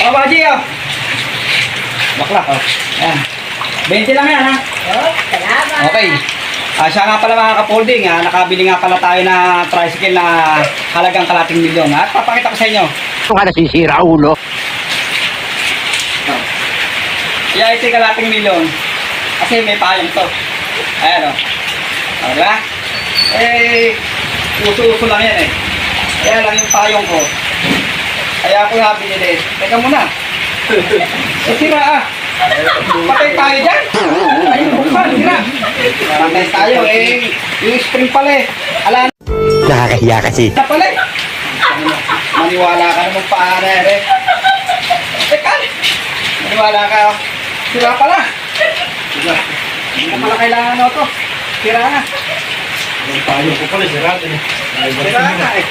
Oh, Baji, oh. Bakla, oh. Ayan. 20 lang yan, ha? Oh, salamat. Okay. Siya nga pala mga ka-folding, ha? Nakabili nga pala tayo na tricycle na halagang kalating milyon. At papakita ko sa inyo. Ito ka nasisira, ulo. Yeah, ito yung kalating milyon. Kasi may payong to. Ayan, oh. O, diba? Eh, uso-uso lang yan, eh. Kaya lang yung payong ko. Kaya ako nga binili. Teka muna. Sira, ah. Patay tayo dyan. Ayun, buksan, sira. Patay tayo, eh. Yung spring pala, eh. Alam. Nakakahiya kasi. Na pala, eh. Maniwala ka naman paano, eh. Teka. Maniwala ka. Sira pala. Hindi na pala kailangan na ito. Sira na. Yung payo ko pala, sira din. Sira na, eh.